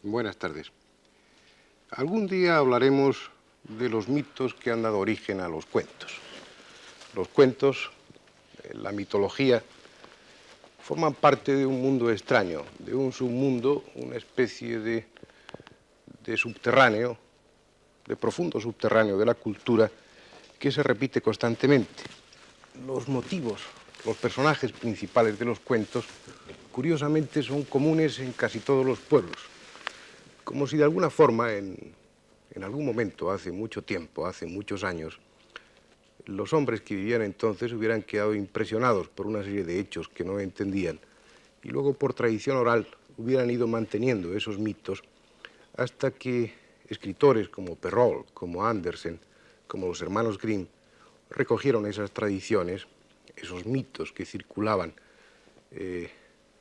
Buenas tardes. Algún día hablaremos de los mitos que han dado origen a los cuentos. Los cuentos, la mitología, forman parte de un mundo extraño, de un submundo, una especie de subterráneo, de profundo subterráneo de la cultura que se repite constantemente. Los motivos, los personajes principales de los cuentos, curiosamente son comunes en casi todos los pueblos. Como si de alguna forma, en algún momento, hace mucho tiempo, hace muchos años, los hombres que vivían entonces hubieran quedado impresionados por una serie de hechos que no entendían y luego por tradición oral hubieran ido manteniendo esos mitos hasta que escritores como Perrault, como Andersen, como los hermanos Grimm, recogieron esas tradiciones, esos mitos que circulaban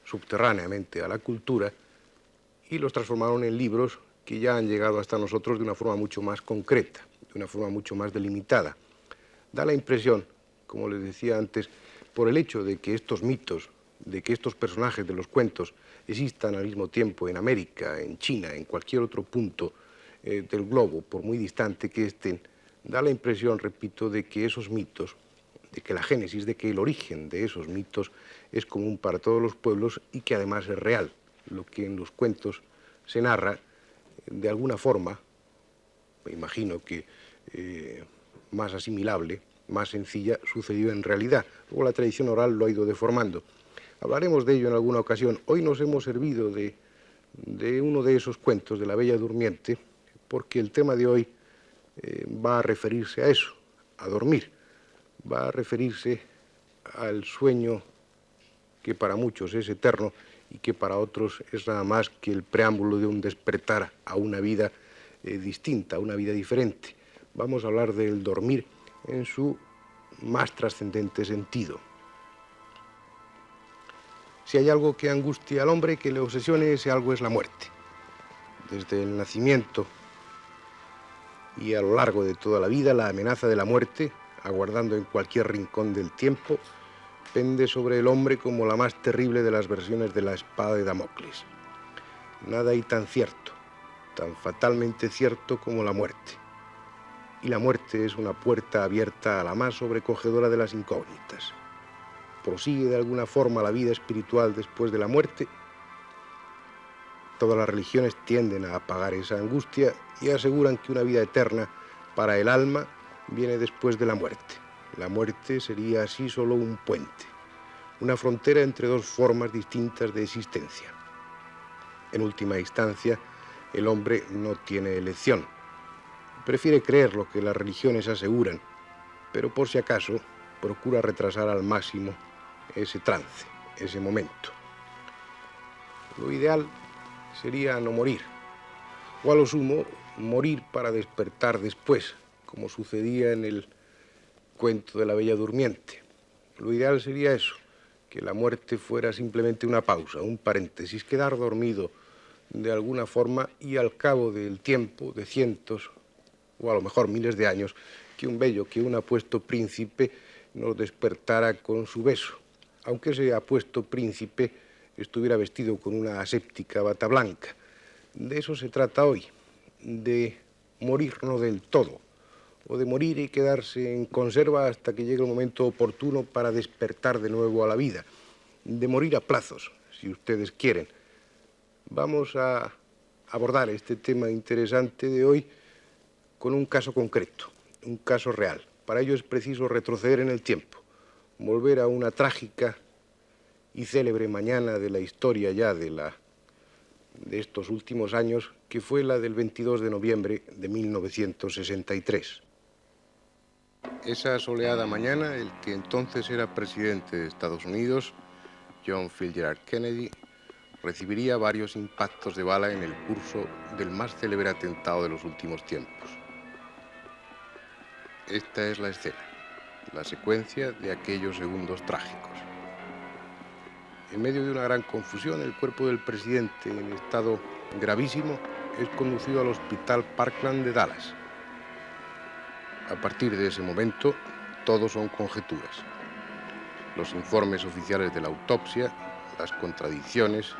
subterráneamente a la cultura y los transformaron en libros que ya han llegado hasta nosotros de una forma mucho más concreta, de una forma mucho más delimitada. Da la impresión, como les decía antes, por el hecho de que estos mitos, de que estos personajes de los cuentos existan al mismo tiempo en América, en China, en cualquier otro punto del globo, por muy distante que estén, da la impresión, repito, de que esos mitos, de que la génesis, de que el origen de esos mitos es común para todos los pueblos y que además es real. Lo que en los cuentos se narra, de alguna forma, me imagino que más asimilable, más sencilla, sucedió en realidad. Luego la tradición oral lo ha ido deformando. Hablaremos de ello en alguna ocasión. Hoy nos hemos servido de uno de esos cuentos, de la Bella Durmiente, porque el tema de hoy va a referirse a eso, a dormir. Va a referirse al sueño que para muchos es eterno y que para otros es nada más que el preámbulo de un despertar a una vida distinta, a una vida diferente. Vamos a hablar del dormir en su más trascendente sentido. Si hay algo que angustia al hombre, que le obsesione, ese algo es la muerte. Desde el nacimiento y a lo largo de toda la vida, la amenaza de la muerte, aguardando en cualquier rincón del tiempo, pende sobre el hombre como la más terrible de las versiones de la espada de Damocles. Nada hay tan cierto, tan fatalmente cierto como la muerte. Y la muerte es una puerta abierta a la más sobrecogedora de las incógnitas. ¿Prosigue de alguna forma la vida espiritual después de la muerte? Todas las religiones tienden a apagar esa angustia y aseguran que una vida eterna para el alma viene después de la muerte. La muerte sería así solo un puente, una frontera entre dos formas distintas de existencia. En última instancia, el hombre no tiene elección. Prefiere creer lo que las religiones aseguran, pero por si acaso procura retrasar al máximo ese trance, ese momento. Lo ideal sería no morir, o a lo sumo morir para despertar después, como sucedía en el cuento de la Bella Durmiente. Lo ideal sería eso, que la muerte fuera simplemente una pausa, un paréntesis, quedar dormido de alguna forma y al cabo del tiempo, de cientos o a lo mejor miles de años, que un apuesto príncipe nos despertara con su beso, aunque ese apuesto príncipe estuviera vestido con una aséptica bata blanca. De eso se trata hoy, de morir no del todo, o de morir y quedarse en conserva hasta que llegue el momento oportuno para despertar de nuevo a la vida, de morir a plazos, si ustedes quieren. Vamos a abordar este tema interesante de hoy con un caso concreto, un caso real. Para ello es preciso retroceder en el tiempo, volver a una trágica y célebre mañana de la historia ya de estos últimos años, que fue la del 22 de noviembre de 1963. Esa soleada mañana, el que entonces era presidente de Estados Unidos, John Fitzgerald Kennedy, recibiría varios impactos de bala en el curso del más célebre atentado de los últimos tiempos. Esta es la escena. la secuencia de aquellos segundos trágicos. En medio de una gran confusión, el cuerpo del presidente, en estado gravísimo, es conducido al Hospital Parkland de Dallas. A partir de ese momento, todo son conjeturas. Los informes oficiales de la autopsia, las contradicciones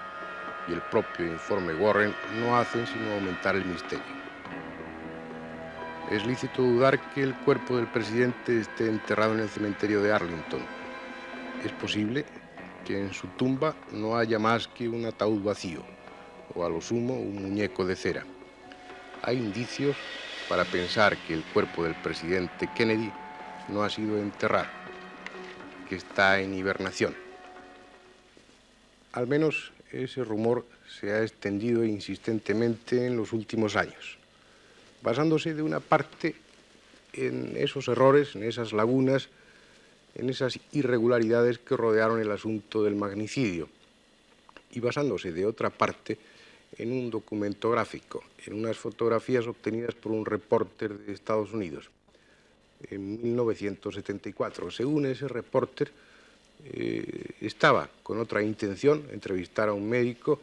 y el propio informe Warren no hacen sino aumentar el misterio. Es lícito dudar que el cuerpo del presidente esté enterrado en el cementerio de Arlington. Es posible que en su tumba no haya más que un ataúd vacío, o a lo sumo un muñeco de cera. Hay indicios para pensar que el cuerpo del presidente Kennedy no ha sido enterrado, que está en hibernación. Al menos ese rumor se ha extendido insistentemente en los últimos años, basándose de una parte en esos errores, en esas lagunas, en esas irregularidades que rodearon el asunto del magnicidio, y basándose de otra parte en un documento gráfico, en unas fotografías obtenidas por un repórter de Estados Unidos en 1974. Según ese repórter, estaba con otra intención, entrevistar a un médico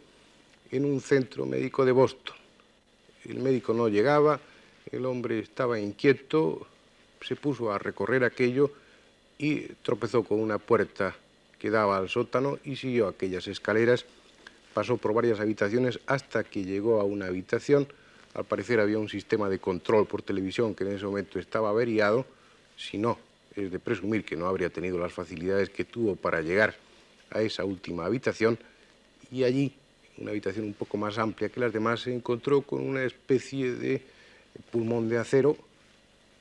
en un centro médico de Boston. El médico no llegaba, el hombre estaba inquieto, se puso a recorrer aquello y tropezó con una puerta que daba al sótano y siguió aquellas escaleras, pasó por varias habitaciones hasta que llegó a una habitación. Al parecer había un sistema de control por televisión que en ese momento estaba averiado, si no, es de presumir que no habría tenido las facilidades que tuvo para llegar a esa última habitación, y allí, una habitación un poco más amplia que las demás, se encontró con una especie de pulmón de acero,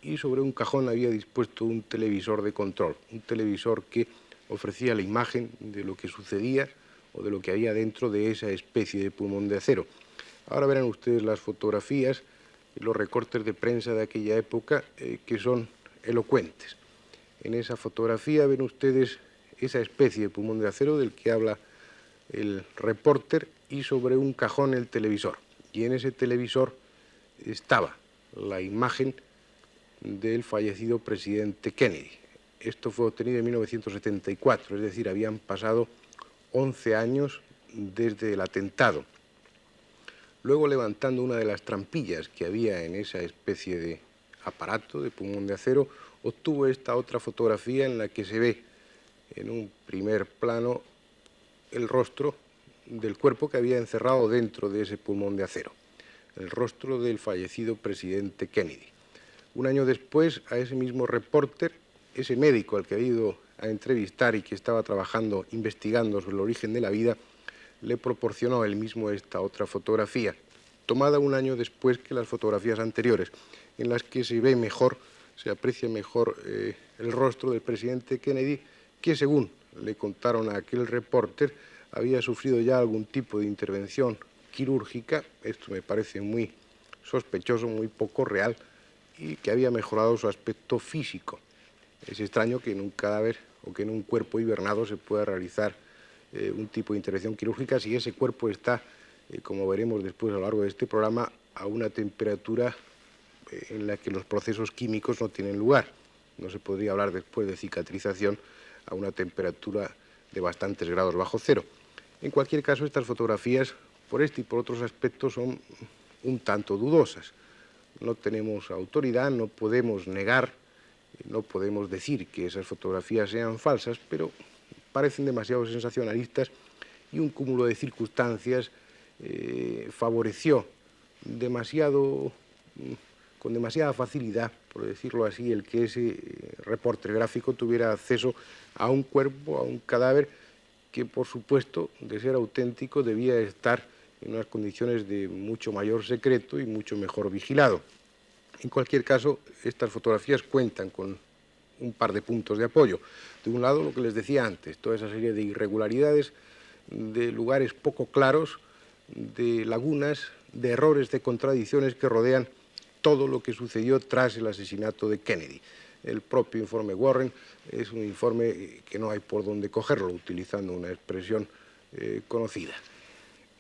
y sobre un cajón había dispuesto un televisor de control, un televisor que ofrecía la imagen de lo que sucedía o de lo que había dentro de esa especie de pulmón de acero. Ahora verán ustedes las fotografías, los recortes de prensa de aquella época que son elocuentes. En esa fotografía ven ustedes esa especie de pulmón de acero del que habla el repórter, y sobre un cajón el televisor. Y en ese televisor estaba la imagen del fallecido presidente Kennedy. Esto fue obtenido en 1974, es decir, habían pasado 11 años desde el atentado. Luego, levantando una de las trampillas que había en esa especie de aparato de pulmón de acero, obtuvo esta otra fotografía en la que se ve en un primer plano el rostro del cuerpo que había encerrado dentro de ese pulmón de acero, el rostro del fallecido presidente Kennedy. Un año después, a ese mismo repórter, ese médico al que había ido a entrevistar y que estaba trabajando, investigando sobre el origen de la vida, le proporcionó él mismo esta otra fotografía, tomada un año después que las fotografías anteriores, en las que se ve mejor, se aprecia mejor el rostro del presidente Kennedy, que según le contaron a aquel repórter, había sufrido ya algún tipo de intervención quirúrgica. Esto me parece muy sospechoso, muy poco real, y que había mejorado su aspecto físico. Es extraño que en un cadáver o que en un cuerpo hibernado se pueda realizar un tipo de intervención quirúrgica si ese cuerpo está, como veremos después a lo largo de este programa, a una temperatura en la que los procesos químicos no tienen lugar. No se podría hablar después de cicatrización a una temperatura de bastantes grados bajo cero. En cualquier caso, estas fotografías, por este y por otros aspectos, son un tanto dudosas. No tenemos autoridad, no podemos negar, no podemos decir que esas fotografías sean falsas, pero parecen demasiado sensacionalistas y un cúmulo de circunstancias favoreció con demasiada facilidad, por decirlo así, el que ese reporter gráfico tuviera acceso a un cuerpo, a un cadáver que, por supuesto, de ser auténtico, debía estar en unas condiciones de mucho mayor secreto y mucho mejor vigilado. En cualquier caso, estas fotografías cuentan con un par de puntos de apoyo. De un lado, lo que les decía antes, toda esa serie de irregularidades, de lugares poco claros, de lagunas, de errores, de contradicciones que rodean todo lo que sucedió tras el asesinato de Kennedy. El propio informe Warren es un informe que no hay por dónde cogerlo, utilizando una expresión conocida.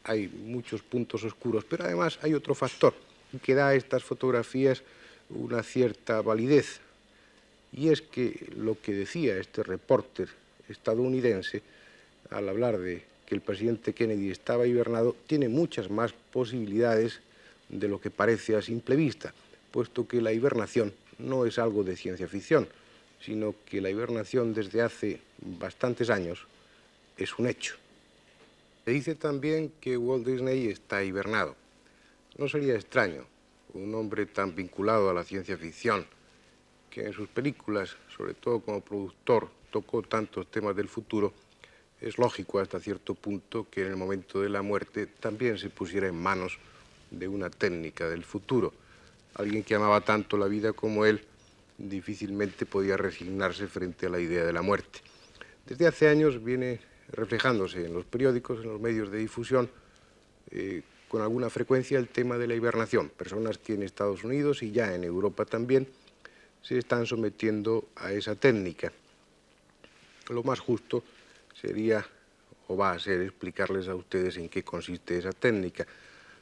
Hay muchos puntos oscuros, pero además hay otro factor que da a estas fotografías una cierta validez, y es que lo que decía este reporter estadounidense al hablar de que el presidente Kennedy estaba hibernado tiene muchas más posibilidades de lo que parece a simple vista, puesto que la hibernación no es algo de ciencia ficción, sino que la hibernación desde hace bastantes años es un hecho. Se dice también que Walt Disney está hibernado. No sería extraño, un hombre tan vinculado a la ciencia ficción, que en sus películas, sobre todo como productor, tocó tantos temas del futuro, es lógico hasta cierto punto que en el momento de la muerte también se pusiera en manos de una técnica del futuro. Alguien que amaba tanto la vida como él difícilmente podía resignarse frente a la idea de la muerte. Desde hace años viene reflejándose en los periódicos, en los medios de difusión, con alguna frecuencia el tema de la hibernación. Personas que en Estados Unidos y ya en Europa también se están sometiendo a esa técnica. Lo más justo sería, o va a ser, explicarles a ustedes en qué consiste esa técnica.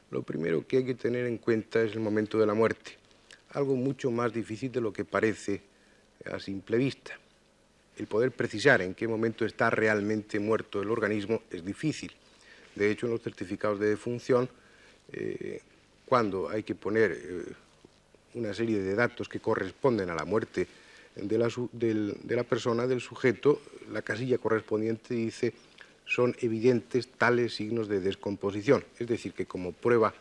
Lo primero que hay que tener en cuenta es el momento de la muerte, algo mucho más difícil de lo que parece a simple vista. El poder precisar en qué momento está realmente muerto el organismo es difícil. De hecho, en los certificados de defunción, cuando hay que poner una serie de datos que corresponden a la muerte de la persona, del sujeto, la casilla correspondiente dice son evidentes tales signos de descomposición. Es decir, que como prueba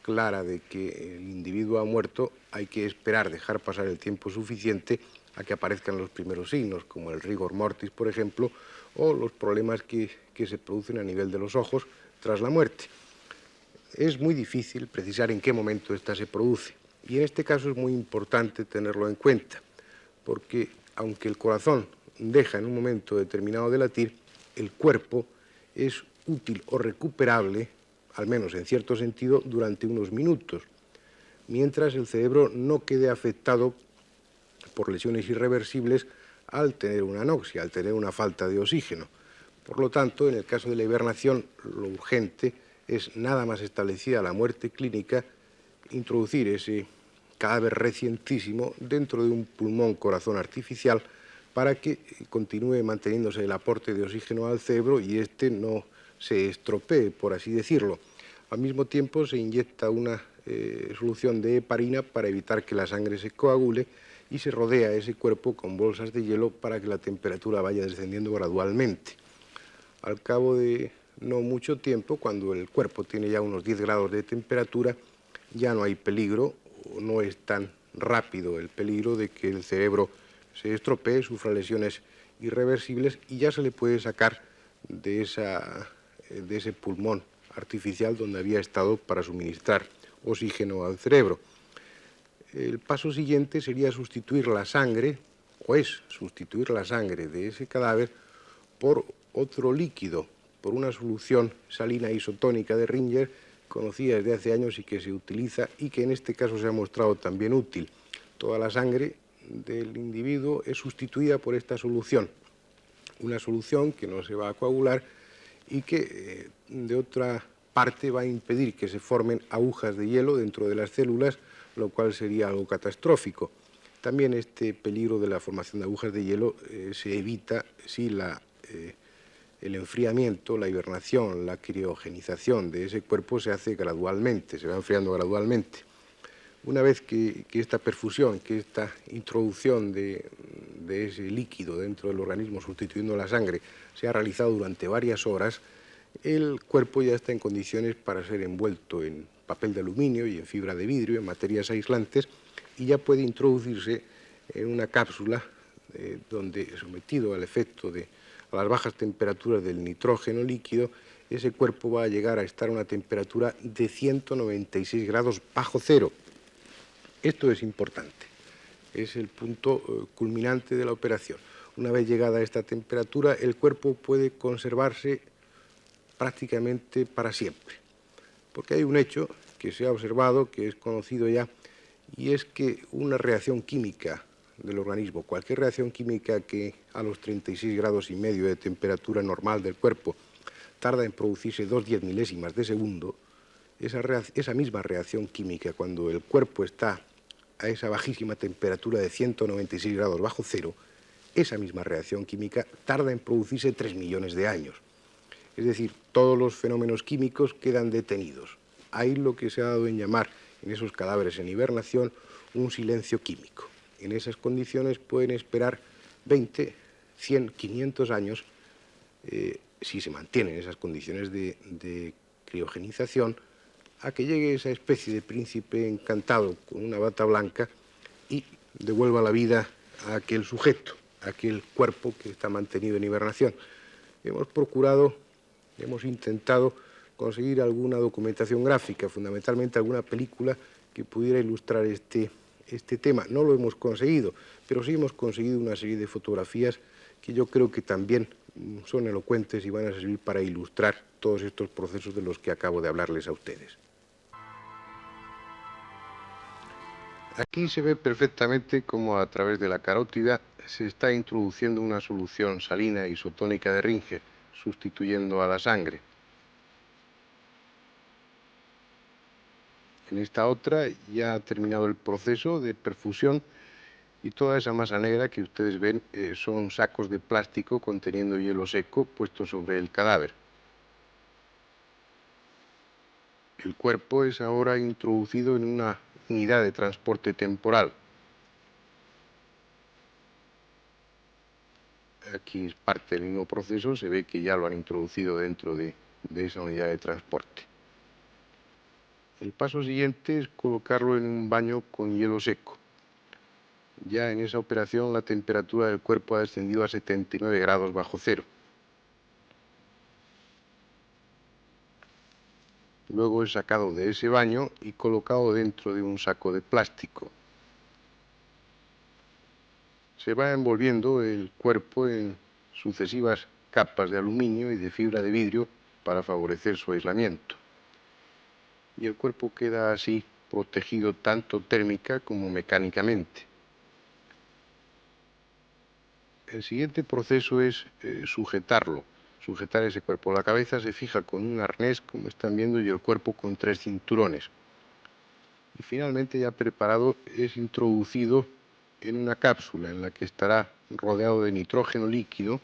clara de que el individuo ha muerto, hay que esperar, dejar pasar el tiempo suficiente a que aparezcan los primeros signos, como el rigor mortis, por ejemplo, o los problemas que se producen a nivel de los ojos tras la muerte. Es muy difícil precisar en qué momento ésta se produce, y en este caso es muy importante tenerlo en cuenta, porque aunque el corazón deja en un momento determinado de latir, el cuerpo es útil o recuperable, al menos en cierto sentido, durante unos minutos, mientras el cerebro no quede afectado por lesiones irreversibles al tener una anoxia, al tener una falta de oxígeno. Por lo tanto, en el caso de la hibernación, lo urgente es, nada más establecida la muerte clínica, introducir ese cadáver recientísimo dentro de un pulmón-corazón artificial para que continúe manteniéndose el aporte de oxígeno al cerebro y éste no se estropee, por así decirlo. Al mismo tiempo se inyecta una solución de heparina para evitar que la sangre se coagule y se rodea ese cuerpo con bolsas de hielo para que la temperatura vaya descendiendo gradualmente. Al cabo de no mucho tiempo, cuando el cuerpo tiene ya unos 10 grados de temperatura, ya no hay peligro, o no es tan rápido el peligro de que el cerebro se estropee, sufra lesiones irreversibles y ya se le puede sacar de ese pulmón artificial donde había estado para suministrar oxígeno al cerebro. El paso siguiente sería sustituir la sangre, o es sustituir la sangre de ese cadáver por otro líquido, por una solución salina isotónica de Ringer, conocida desde hace años y que se utiliza y que en este caso se ha mostrado también útil. Toda la sangre del individuo es sustituida por esta solución, una solución que no se va a coagular y que de otra parte va a impedir que se formen agujas de hielo dentro de las células, lo cual sería algo catastrófico. También este peligro de la formación de agujas de hielo se evita si el enfriamiento, la hibernación, la criogenización de ese cuerpo se hace gradualmente, se va enfriando gradualmente. Una vez que esta perfusión, que esta introducción de ese líquido dentro del organismo sustituyendo la sangre se ha realizado durante varias horas, el cuerpo ya está en condiciones para ser envuelto en papel de aluminio y en fibra de vidrio, en materias aislantes, y ya puede introducirse en una cápsula donde, sometido al efecto a las bajas temperaturas del nitrógeno líquido, ese cuerpo va a llegar a estar a una temperatura de 196 grados bajo cero. Esto es importante, es el punto culminante de la operación. Una vez llegada a esta temperatura, el cuerpo puede conservarse prácticamente para siempre, porque hay un hecho que se ha observado, que es conocido ya, y es que una reacción química del organismo, cualquier reacción química que a los 36 grados y medio de temperatura normal del cuerpo tarda en producirse 2/10 milésimas de segundo, esa misma reacción química, cuando el cuerpo está a esa bajísima temperatura de 196 grados bajo cero, esa misma reacción química tarda en producirse 3 millones de años. Es decir, todos los fenómenos químicos quedan detenidos. Hay lo que se ha dado en llamar en esos cadáveres en hibernación un silencio químico. En esas condiciones pueden esperar 20, 100, 500 años, si se mantienen esas condiciones de criogenización, a que llegue esa especie de príncipe encantado con una bata blanca y devuelva la vida a aquel sujeto, a aquel cuerpo que está mantenido en hibernación. Hemos intentado conseguir alguna documentación gráfica, fundamentalmente alguna película que pudiera ilustrar este tema. No lo hemos conseguido, pero sí hemos conseguido una serie de fotografías que yo creo que también son elocuentes y van a servir para ilustrar todos estos procesos de los que acabo de hablarles a ustedes. Aquí se ve perfectamente cómo a través de la carótida se está introduciendo una solución salina isotónica de Ringer, sustituyendo a la sangre. En esta otra ya ha terminado el proceso de perfusión y toda esa masa negra que ustedes ven son sacos de plástico conteniendo hielo seco puesto sobre el cadáver. El cuerpo es ahora introducido en una unidad de transporte temporal. Aquí es parte del mismo proceso, se ve que ya lo han introducido dentro de esa unidad de transporte. El paso siguiente es colocarlo en un baño con hielo seco. Ya en esa operación la temperatura del cuerpo ha descendido a 79 grados bajo cero. Luego es sacado de ese baño y colocado dentro de un saco de plástico. Se va envolviendo el cuerpo en sucesivas capas de aluminio y de fibra de vidrio para favorecer su aislamiento. Y el cuerpo queda así protegido tanto térmica como mecánicamente. El siguiente proceso es sujetar ese cuerpo. La cabeza se fija con un arnés, como están viendo, y el cuerpo con 3 cinturones. Y finalmente, ya preparado, es introducido en una cápsula en la que estará rodeado de nitrógeno líquido,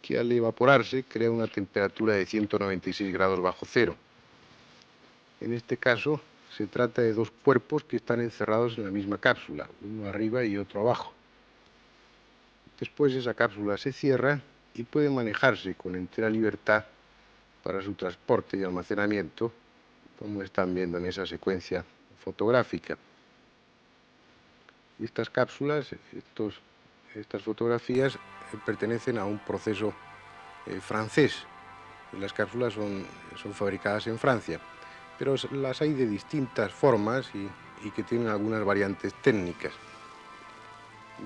que al evaporarse crea una temperatura de 196 grados bajo cero. En este caso, se trata de 2 cuerpos que están encerrados en la misma cápsula, uno arriba y otro abajo. Después esa cápsula se cierra y puede manejarse con entera libertad para su transporte y almacenamiento, como están viendo en esa secuencia fotográfica. Estas cápsulas, estas fotografías pertenecen a un proceso francés. Las cápsulas son fabricadas en Francia, pero las hay de distintas formas y que tienen algunas variantes técnicas.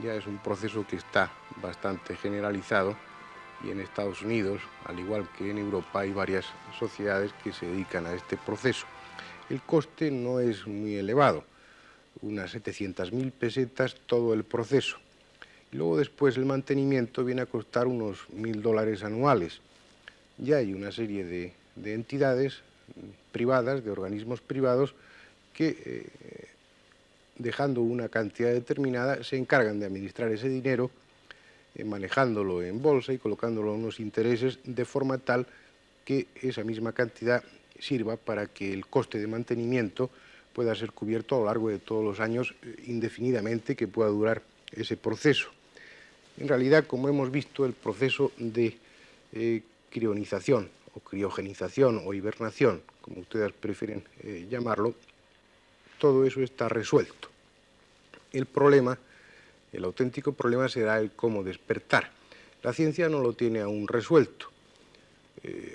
Ya es un proceso que está bastante generalizado y en Estados Unidos, al igual que en Europa, hay varias sociedades que se dedican a este proceso. El coste no es muy elevado, unas 700.000 pesetas todo el proceso. Y luego después el mantenimiento viene a costar unos $1.000 anuales. Ya hay una serie de entidades privadas, de organismos privados, que dejando una cantidad determinada se encargan de administrar ese dinero, manejándolo en bolsa y colocándolo en unos intereses de forma tal que esa misma cantidad sirva para que el coste de mantenimiento pueda ser cubierto a lo largo de todos los años indefinidamente que pueda durar ese proceso. En realidad, como hemos visto, el proceso de crionización o criogenización o hibernación, como ustedes prefieren llamarlo, todo eso está resuelto. El problema, el auténtico problema será el cómo despertar. La ciencia no lo tiene aún resuelto.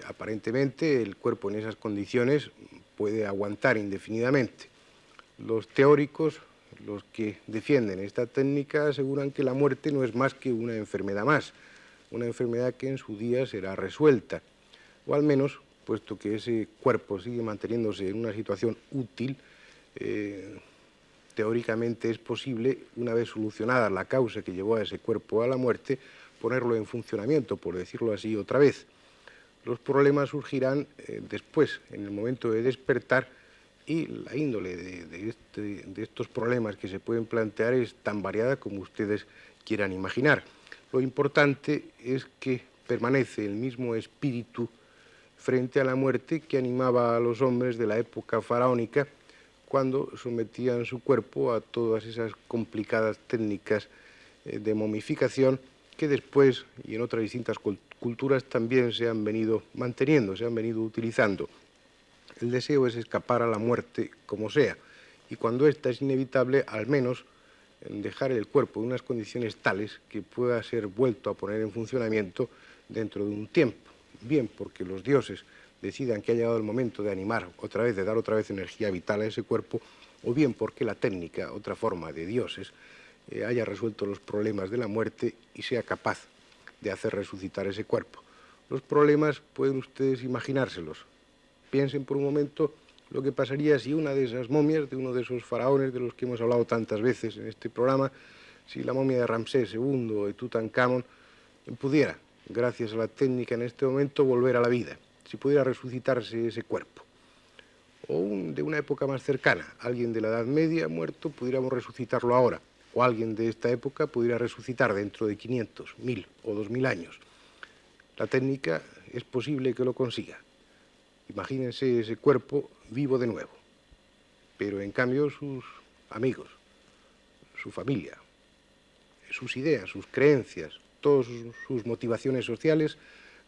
Aparentemente el cuerpo en esas condiciones puede aguantar indefinidamente. Los teóricos, los que defienden esta técnica, aseguran que la muerte no es más que una enfermedad más, una enfermedad que en su día será resuelta, o al menos, puesto que ese cuerpo sigue manteniéndose en una situación útil, teóricamente es posible, una vez solucionada la causa que llevó a ese cuerpo a la muerte, ponerlo en funcionamiento, por decirlo así, otra vez. Los problemas surgirán después, en el momento de despertar, y la índole de estos problemas que se pueden plantear es tan variada como ustedes quieran imaginar. Lo importante es que permanece el mismo espíritu frente a la muerte que animaba a los hombres de la época faraónica cuando sometían su cuerpo a todas esas complicadas técnicas de momificación que después y en otras distintas culturas también se han venido manteniendo, se han venido utilizando. El deseo es escapar a la muerte como sea, y cuando ésta es inevitable, al menos dejar el cuerpo en unas condiciones tales que pueda ser vuelto a poner en funcionamiento dentro de un tiempo, bien porque los dioses decidan que ha llegado el momento de animar otra vez, de dar otra vez energía vital a ese cuerpo, o bien porque la técnica, otra forma de dioses, haya resuelto los problemas de la muerte y sea capaz de hacer resucitar ese cuerpo. Los problemas pueden ustedes imaginárselos. Piensen por un momento lo que pasaría si una de esas momias, de uno de esos faraones de los que hemos hablado tantas veces en este programa, si la momia de Ramsés II o de Tutankamón pudiera, gracias a la técnica en este momento, volver a la vida, si pudiera resucitarse ese cuerpo. O de una época más cercana, alguien de la Edad Media muerto, pudiéramos resucitarlo ahora, o alguien de esta época pudiera resucitar dentro de 500, 1000 o 2000 años. La técnica es posible que lo consiga. Imagínense ese cuerpo vivo de nuevo, pero en cambio sus amigos, su familia, sus ideas, sus creencias, todas sus motivaciones sociales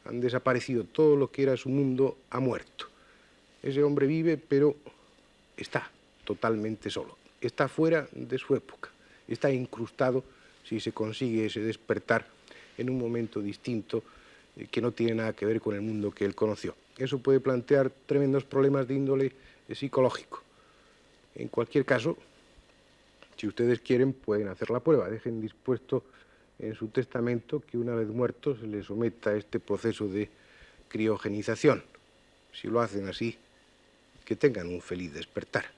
han desaparecido. Todo lo que era su mundo ha muerto. Ese hombre vive, pero está totalmente solo. Está fuera de su época. Está incrustado, si se consigue ese despertar, en un momento distinto que no tiene nada que ver con el mundo que él conoció. Eso puede plantear tremendos problemas de índole psicológico. En cualquier caso, si ustedes quieren, pueden hacer la prueba. Dejen dispuesto en su testamento que una vez muerto se les someta a este proceso de criogenización. Si lo hacen así, que tengan un feliz despertar.